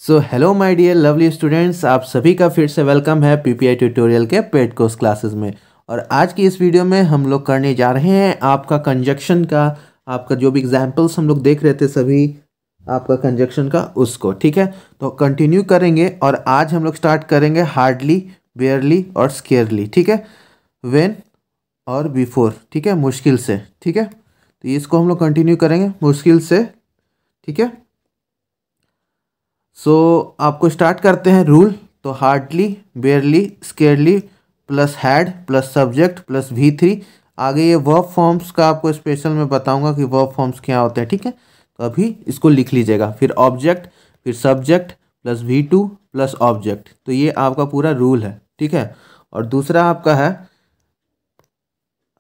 So hello my dear lovely students, आप सभी का फिर से वेलकम है पीपीआई ट्यूटोरियल के पेड कोर्स क्लासेस में। और आज की इस वीडियो में हम लोग करने जा रहे हैं आपका कंजक्शन का, आपका जो भी एग्जाम्पल्स हम लोग देख रहे थे सभी आपका कंजक्शन का उसको, ठीक है। तो कंटिन्यू करेंगे और आज हम लोग स्टार्ट करेंगे हार्डली, बेयरली और स्केयरली, ठीक है। व्हेन और बिफोर, ठीक है, मुश्किल से, ठीक है। तो इसको हम लोग कंटिन्यू करेंगे मुश्किल से, ठीक है। सो आपको स्टार्ट करते हैं रूल। तो hardly, barely, scarcely plus had plus subject plus V3। आगे ये वर्ब फॉर्म्स का आपको स्पेशल मैं बताऊंगा कि वर्ब फॉर्म्स क्या होते हैं, ठीक है। तो अभी इसको लिख लीजिएगा। फिर ऑब्जेक्ट, फिर subject plus V2 plus object. तो ये आपका पूरा रूल है, ठीक है। और दूसरा आपका है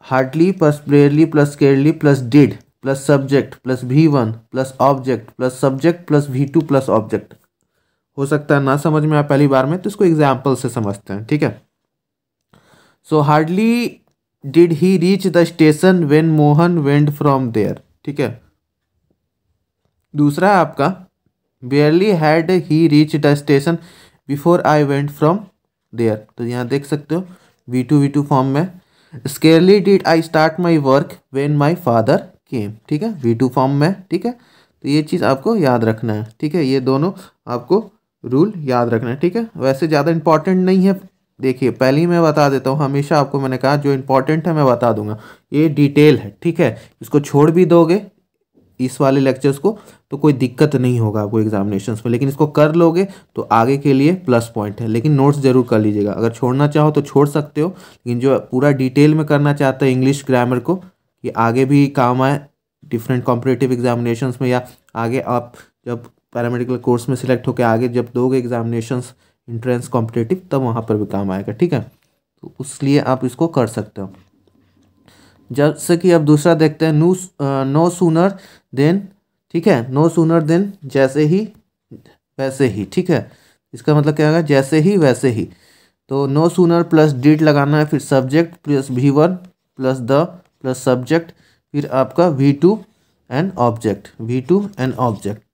hardly plus barely plus scarcely plus did plus subject plus V1 plus object plus subject plus V2 plus object. हो सकता है ना समझ में आए पहली बार में, तो इसको एग्जाम्पल से समझते हैं, ठीक है। So hardly did he reach the station when Mohan went from there, ठीक है। दूसरा है आपका barely had he reach the station before I went from there. तो यहाँ देख सकते हो V2 फॉर्म में। Scarcely did I start my work when my father came, ठीक है, V2 फॉर्म में, ठीक है। तो ये चीज़ आपको याद रखना है, ठीक है। ये दोनों आपको रूल याद रखना है, ठीक है। वैसे ज़्यादा इंपॉर्टेंट नहीं है। देखिए पहले ही मैं बता देता हूँ, हमेशा आपको मैंने कहा जो इंपॉर्टेंट है मैं बता दूंगा। ये डिटेल है, ठीक है। इसको छोड़ भी दोगे इस वाले लेक्चर्स को तो कोई दिक्कत नहीं होगा आपको एग्जामिनेशंस में, लेकिन इसको कर लोगे तो आगे के लिए प्लस पॉइंट है। लेकिन नोट्स जरूर कर लीजिएगा। अगर छोड़ना चाहो तो छोड़ सकते हो, लेकिन जो पूरा डिटेल में करना चाहते हैं इंग्लिश ग्रामर को कि आगे भी काम आए डिफरेंट कॉम्पिटिटिव एग्जामिनेशंस में, या आगे आप जब पैरामेडिकल कोर्स में सिलेक्ट होकर आगे जब दोगे एग्जामिनेशंस इंट्रेंस कॉम्पिटिटिव, तब वहाँ पर भी काम आएगा, ठीक है। तो उसलिए आप इसको कर सकते हो। जैसे कि अब दूसरा देखते हैं, नो सूनर देन, ठीक है। नो सूनर देन जैसे ही वैसे ही, ठीक है। इसका मतलब क्या होगा, जैसे ही वैसे ही। तो नो सूनर प्लस डिड लगाना है, फिर subject plus V1 plus the plus subject, फिर आपका V2 एंड ऑब्जेक्ट,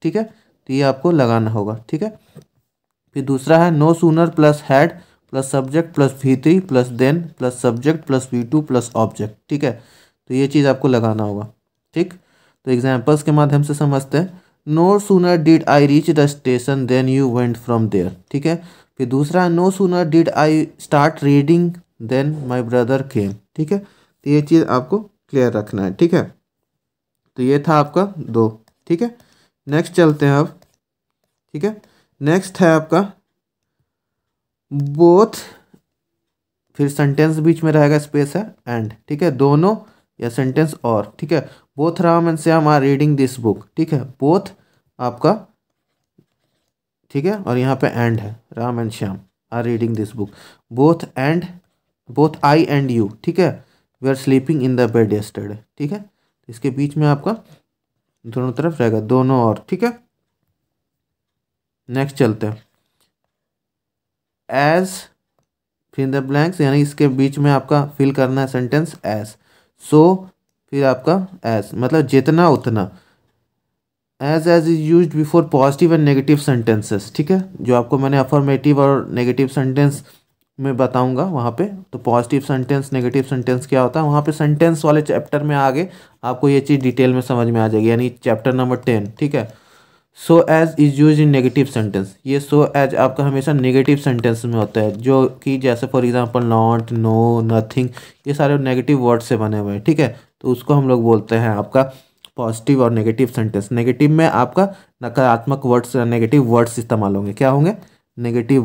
ठीक है। तो ये आपको लगाना होगा, ठीक है। फिर दूसरा है no sooner plus had plus subject plus V3 plus then plus subject plus V2 plus object, ठीक है। तो ये चीज़ आपको लगाना होगा, ठीक। तो एग्जाम्पल्स के माध्यम से समझते हैं। No sooner did I reach the station then you went from there, ठीक है। फिर दूसरा है no sooner did I start reading then my brother came, ठीक है। तो ये चीज़ आपको क्लियर रखना है, ठीक है। तो ये था आपका दो, ठीक है। नेक्स्ट चलते हैं अब, ठीक है। नेक्स्ट है आपका बोथ, फिर सेंटेंस बीच में रहेगा स्पेस है एंड, ठीक है। दोनों या सेंटेंस और, ठीक है। Both Ram and Shyam are reading this book, ठीक है। बोथ आपका, ठीक है, और यहाँ पे एंड है, Ram and Shyam are reading this book. Both I and you, ठीक है, we are sleeping in the bed yesterday, ठीक है। इसके बीच में आपका दोनों तरफ रहेगा दोनों और, ठीक है। नेक्स्ट चलते हैं। एज फिर द ब्लैंक्स, यानी इसके बीच में आपका फिल करना है सेंटेंस एज। सो फिर आपका एज मतलब जितना उतना। As is used before positive and negative sentences, ठीक है। जो आपको मैंने अफर्मेटिव और नेगेटिव सेंटेंस में बताऊंगा वहाँ पे। तो पॉजिटिव सेंटेंस नेगेटिव सेंटेंस क्या होता है, वहाँ पे सेंटेंस वाले चैप्टर में आगे आपको ये चीज़ डिटेल में समझ में आ जाएगी, यानी चैप्टर नंबर 10, ठीक है। So as is use in negative sentence. ये सो एज आपका हमेशा नेगेटिव सेंटेंस में होता है, जो कि जैसे for example not, no, nothing, ये सारे नेगेटिव वर्ड से बने हुए हैं, ठीक है। तो उसको हम लोग बोलते हैं आपका पॉजिटिव और नेगेटिव सेंटेंस। नेगेटिव में आपका नकारात्मक वर्ड्स, नेगेटिव वर्ड्स इस्तेमाल होंगे। क्या होंगे, नेगेटिव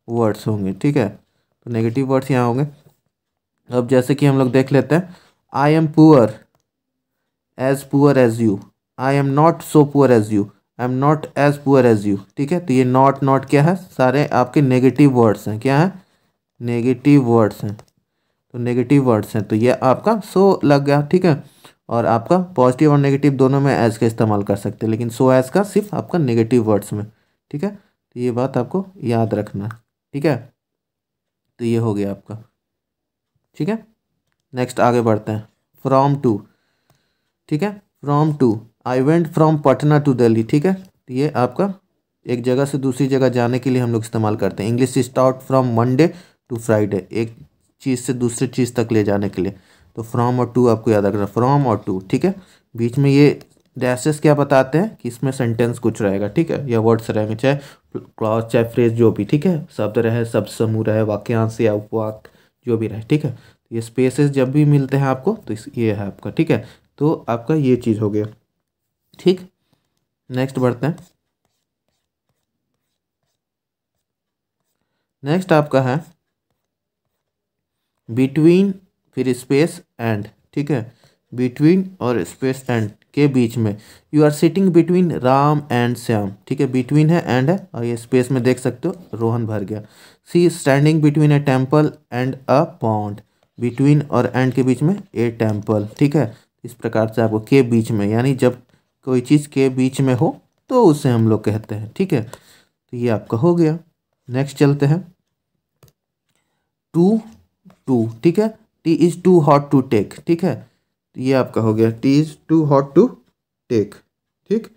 वर्ड्स होंगे, ठीक है। तो नेगेटिव वर्ड्स यहाँ होंगे। अब जैसे कि हम लोग देख लेते हैं, I am poor as you, I am not so poor as you, I am not as poor as you, ठीक है। तो ये नॉट क्या है, सारे आपके नेगेटिव वर्ड्स हैं। क्या है, नेगेटिव वर्ड्स हैं। तो नेगेटिव वर्ड्स हैं, तो ये आपका सो लग गया, ठीक है। और आपका पॉजिटिव और नेगेटिव दोनों में एज का इस्तेमाल कर सकते हैं, लेकिन सो एज का सिर्फ आपका नेगेटिव वर्ड्स में, ठीक है। तो ये बात आपको याद रखना, ठीक है। तो ये हो गया आपका, ठीक है। नेक्स्ट आगे बढ़ते हैं। फ्रॉम टू, ठीक है। From to, I went from Patna to Delhi, ठीक है। तो ये आपका एक जगह से दूसरी जगह जाने के लिए हम लोग इस्तेमाल करते हैं। English start from Monday to Friday, एक चीज़ से दूसरी चीज़ तक ले जाने के लिए। तो फ्रॉम और टू आपको याद रखना, फ्रॉम और टू, ठीक है। बीच में ये डैशेस क्या बताते हैं कि इसमें सेंटेंस कुछ रहेगा, ठीक है, या वर्ड्स रहेंगे, चाहे क्लॉज चाहे फ्रेज जो भी, ठीक है, शब्द रहे, शब्द समूह रहे, वाक्यांश या उपवाक जो भी रहे, ठीक है। ये स्पेसेस जब भी मिलते हैं आपको तो ये है आपका, ठीक है। तो आपका ये चीज़ हो गया, ठीक। नेक्स्ट बढ़ते हैं। नेक्स्ट आपका है बिटवीन, फिर स्पेस एंड, ठीक है। बिटवीन और स्पेस एंड के बीच में, you are sitting between Ram and Shyam, ठीक है। बिटवीन है, एंड है, और ये स्पेस में देख सकते हो रोहन भर गया। See standing between a temple and a pond, between और एंड के बीच में ए टेम्पल, ठीक है। इस प्रकार से आपको के बीच में, यानी जब कोई चीज़ के बीच में हो तो उसे हम लोग कहते हैं, ठीक है। तो ये आपका हो गया। नेक्स्ट चलते हैं। टू टू, ठीक है। Tea is too hot to take, ठीक है। तो ये आपका हो गया, tea is too hot to take, ठीक।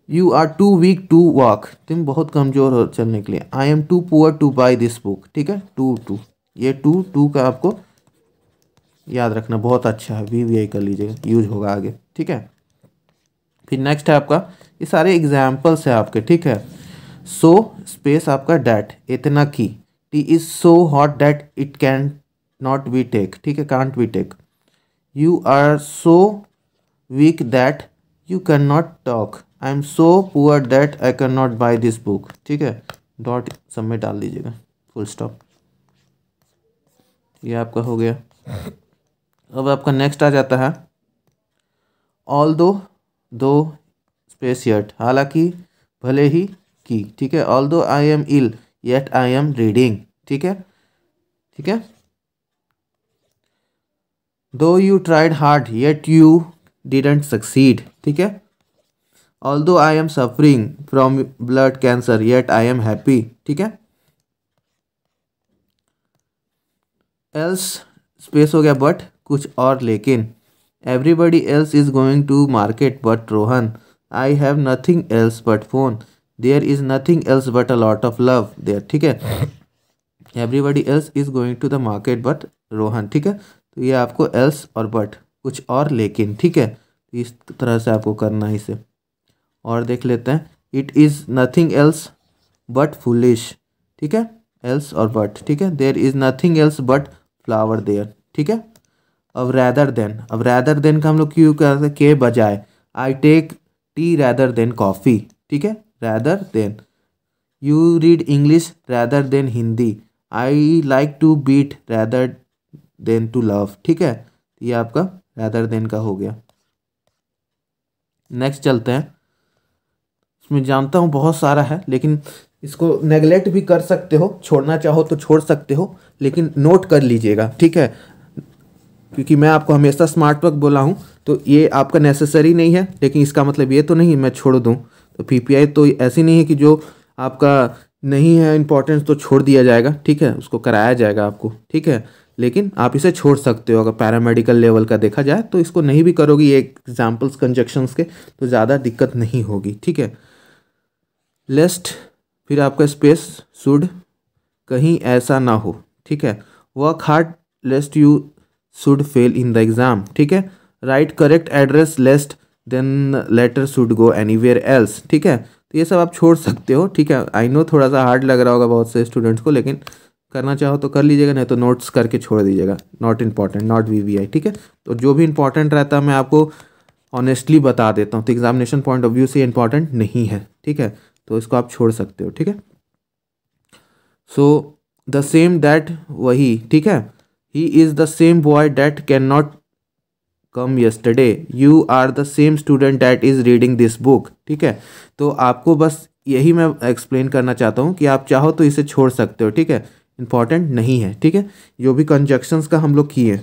You are too weak to walk, तुम बहुत कमज़ोर हो चलने के लिए। I am too poor to buy this book, ठीक है। टू टू, ये टू टू का आपको याद रखना, बहुत अच्छा है, वी वी आई कर लीजिएगा, यूज होगा आगे, ठीक है। फिर नेक्स्ट है आपका, ये सारे एग्जाम्पल्स है आपके, ठीक है। सो स्पेस आपका डैट, इतना की। Tea is so hot that it can not be take, ठीक है, can't be take. You are so weak that you can not talk. I am so poor that I can not buy this book, ठीक है। Dot सब में डाल दीजिएगा, full stop. ये आपका हो गया। अब आपका नेक्स्ट आ जाता है ऑल दो स्पेस येट, हालांकि भले ही की, ठीक है। Although I am ill yet I am reading, ठीक है, ठीक है। Though you tried hard yet you didn't succeed, ठीक है। Although I am suffering from blood cancer yet I am happy, ठीक है। एल्स स्पेस हो गया बट, कुछ और लेकिन। Everybody else is going to market but Rohan. I have nothing else but phone. There is nothing else but a lot of love there, ठीक है। Everybody else is going to the market but Rohan, ठीक है। तो ये आपको else और but, कुछ और लेकिन, ठीक है। तो इस तरह से आपको करना है इसे। और देख लेते हैं। It is nothing else but foolish, ठीक है। एल्स और बट, ठीक है। There is nothing else but flower there, ठीक है। अब रैदर देन का हम लोग क्यों करते हैं, के बजाय। I take tea rather than coffee, ठीक है। Rather than. You read English rather than Hindi. I like to beat rather than to love, ठीक है। ये आपका रैदर देन का हो गया। नेक्स्ट चलते हैं। इसमें जानता हूँ बहुत सारा है, लेकिन इसको नेगलेक्ट भी कर सकते हो, छोड़ना चाहो तो छोड़ सकते हो, लेकिन नोट कर लीजिएगा, ठीक है। क्योंकि मैं आपको हमेशा स्मार्ट वर्क बोला हूँ, तो ये आपका नेसेसरी नहीं है, लेकिन इसका मतलब ये तो नहीं मैं छोड़ दूँ। तो पीपीआई तो ऐसी नहीं है कि जो आपका नहीं है इंपॉर्टेंस तो छोड़ दिया जाएगा, ठीक है, उसको कराया जाएगा आपको, ठीक है। लेकिन आप इसे छोड़ सकते हो, अगर पैरामेडिकल लेवल का देखा जाए तो इसको नहीं भी करोगे ये एग्जाम्पल्स कंजक्शंस के, तो ज़्यादा दिक्कत नहीं होगी, ठीक है। लेस्ट, फिर आपका स्पेस, शुड, कहीं ऐसा ना हो, ठीक है। Work hard lest you should fail in the exam, ठीक है। Write correct address lest then letter should go anywhere else, ठीक है। तो ये सब आप छोड़ सकते हो, ठीक है। आई नो थोड़ा सा हार्ड लग रहा होगा बहुत से स्टूडेंट्स को, लेकिन करना चाहो तो कर लीजिएगा, नहीं तो नोट्स करके छोड़ दीजिएगा। नॉट इम्पॉर्टेंट, नॉट वीवीआई, ठीक है। तो जो भी इंपॉर्टेंट रहता है मैं आपको ऑनेस्टली बता देता हूँ, तो एग्जामिनेशन पॉइंट ऑफ व्यू से इंपॉर्टेंट नहीं है, ठीक है। तो इसको आप छोड़ सकते हो, ठीक है। सो द सेम दैट, वही, ठीक है। He is the same boy that can not come yesterday. You are the same student that is reading this book, ठीक है। तो आपको बस यही मैं एक्सप्लेन करना चाहता हूँ कि आप चाहो तो इसे छोड़ सकते हो, ठीक है। इंपॉर्टेंट नहीं है, ठीक है। जो भी कंजक्शंस का हम लोग किए,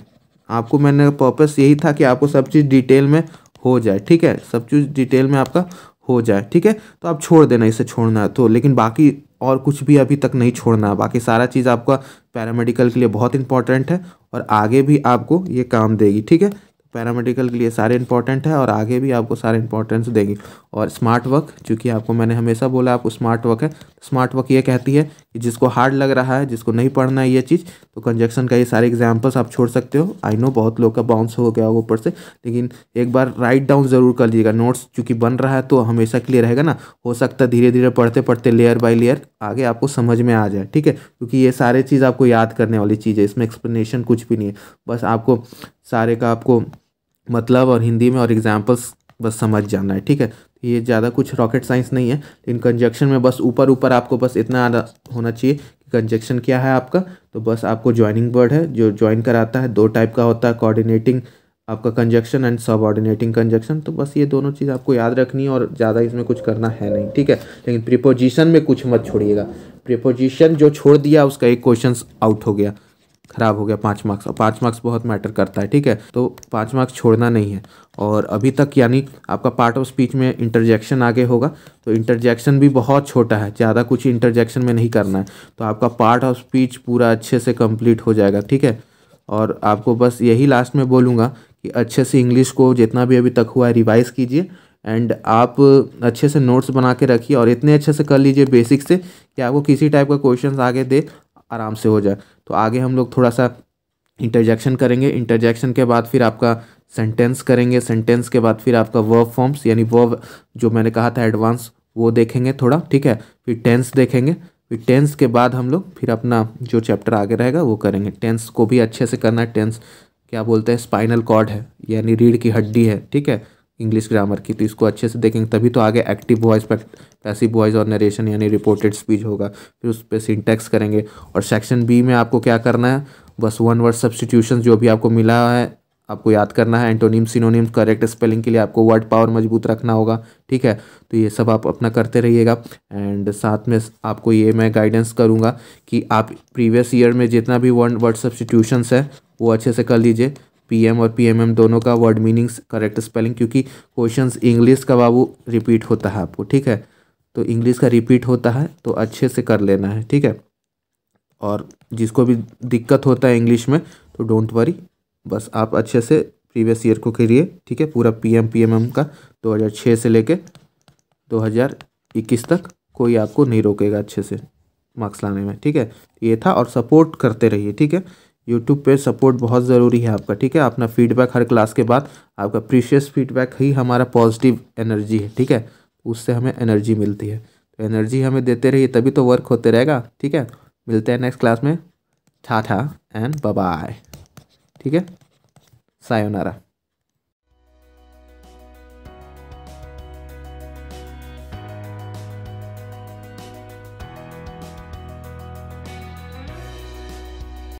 आपको मैंने पर्पस यही था कि आपको सब चीज़ डिटेल में हो जाए, ठीक है। सब चीज़ डिटेल में आपका हो जाए, ठीक है। तो आप छोड़ देना, इसे छोड़ना है तो, लेकिन बाकी और कुछ भी अभी तक नहीं छोड़ना है। बाकी सारा चीज़ आपका पैरामेडिकल के लिए बहुत इंपॉर्टेंट है और आगे भी आपको ये काम देगी, ठीक है। पैरामेडिकल के लिए सारे इंपॉर्टेंट है और आगे भी आपको सारे इंपॉर्टेंस देंगे। और स्मार्ट वर्क, चूँकि आपको मैंने हमेशा बोला आपको स्मार्ट वर्क है, स्मार्ट वर्क ये कहती है कि जिसको हार्ड लग रहा है, जिसको नहीं पढ़ना है ये चीज़, तो कंजक्शन का ये सारे एग्जाम्पल्स आप छोड़ सकते हो। आई नो बहुत लोग का बाउंस हो गया होगा ऊपर से, लेकिन एक बार राइट डाउन ज़रूर कर लीजिएगा। नोट्स चूँकि बन रहा है तो हमेशा के लिए रहेगा ना, हो सकता है धीरे धीरे पढ़ते पढ़ते लेयर बाय लेयर आगे आपको समझ में आ जाए, ठीक है। क्योंकि ये सारे चीज़ आपको याद करने वाली चीज़ है, इसमें एक्सप्लेनेशन कुछ भी नहीं है, बस आपको सारे का आपको मतलब और हिंदी में और एग्जाम्पल्स बस समझ जाना है, ठीक है। ये ज़्यादा कुछ रॉकेट साइंस नहीं है, लेकिन कंजक्शन में बस ऊपर ऊपर आपको बस इतना होना चाहिए कि कंजक्शन क्या है आपका। तो बस आपको ज्वाइनिंग वर्ड है जो ज्वाइन कराता है, 2 टाइप का होता है, कोऑर्डिनेटिंग आपका कंजक्शन एंड सबऑर्डिनेटिंग कंजक्शन। तो बस ये दोनों चीज़ आपको याद रखनी है और ज़्यादा इसमें कुछ करना है नहीं, ठीक है। लेकिन प्रीपोजिशन में कुछ मत छोड़िएगा, प्रीपोजिशन जो छोड़ दिया उसका एक क्वेश्चन आउट हो गया, खराब हो गया 5 मार्क्स, और 5 मार्क्स बहुत मैटर करता है, ठीक है। तो 5 मार्क्स छोड़ना नहीं है। और अभी तक यानी आपका पार्ट ऑफ स्पीच में इंटरजेक्शन आगे होगा, तो इंटरजेक्शन भी बहुत छोटा है, ज़्यादा कुछ इंटरजेक्शन में नहीं करना है, तो आपका पार्ट ऑफ स्पीच पूरा अच्छे से कंप्लीट हो जाएगा, ठीक है। और आपको बस यही लास्ट में बोलूँगा कि अच्छे से इंग्लिश को जितना भी अभी तक हुआ है रिवाइज़ कीजिए, एंड आप अच्छे से नोट्स बना के रखिए और इतने अच्छे से कर लीजिए बेसिक से कि आपको किसी टाइप का क्वेश्चन आगे दे आराम से हो जाए। तो आगे हम लोग थोड़ा सा इंटरजेक्शन करेंगे, इंटरजेक्शन के बाद फिर आपका सेंटेंस करेंगे, सेंटेंस के बाद फिर आपका वर्ब फॉर्म्स यानी वर्ब जो मैंने कहा था एडवांस वो देखेंगे थोड़ा, ठीक है। फिर टेंस देखेंगे, फिर टेंस के बाद हम लोग फिर अपना जो चैप्टर आगे रहेगा वो करेंगे। टेंस को भी अच्छे से करना है, टेंस क्या बोलते हैं, स्पाइनल कॉर्ड है यानी रीढ़ की हड्डी है, ठीक है, इंग्लिश ग्रामर की। तो इसको अच्छे से देखेंगे तभी तो आगे एक्टिव वॉइस, पैसिव वॉइस और नरेशन यानी रिपोर्टेड स्पीच होगा। फिर उस पर सिंटैक्स करेंगे। और सेक्शन बी में आपको क्या करना है, बस 1 वर्ड सब्स्टिट्यूशन जो भी आपको मिला है आपको याद करना है। एंटोनिम सिनोनिम करेक्ट स्पेलिंग के लिए आपको वर्ड पावर मजबूत रखना होगा, ठीक है। तो ये सब आप अपना करते रहिएगा। एंड साथ में आपको ये मैं गाइडेंस करूँगा कि आप प्रीवियस ईयर में जितना भी वर्ड सब्स्टिट्यूशंस है वो अच्छे से कर लीजिए, पीएम और पीएमएम दोनों का वर्ड मीनिंग्स करेक्ट स्पेलिंग, क्योंकि क्वेश्चंस इंग्लिश का बाबू रिपीट होता है आपको, ठीक है। तो इंग्लिश का रिपीट होता है तो अच्छे से कर लेना है, ठीक है। और जिसको भी दिक्कत होता है इंग्लिश में तो डोंट वरी, बस आप अच्छे से प्रीवियस ईयर को करिए, ठीक है। पूरा पीएम पीएमएम का 2006 से लेके 2021 तक कोई आपको नहीं रोकेगा अच्छे से मार्क्स लाने में, ठीक है। ये था, और सपोर्ट करते रहिए, ठीक है। यूट्यूब पे सपोर्ट बहुत ज़रूरी है आपका, ठीक है। अपना फीडबैक हर क्लास के बाद, आपका प्रीशियस फीडबैक ही हमारा पॉजिटिव एनर्जी है, ठीक है। उससे हमें एनर्जी मिलती है, तो एनर्जी हमें देते रहिए तभी तो वर्क होते रहेगा, ठीक है। मिलते हैं नेक्स्ट क्लास में, टाटा एंड बाय बाय, ठीक है, सायोनारा।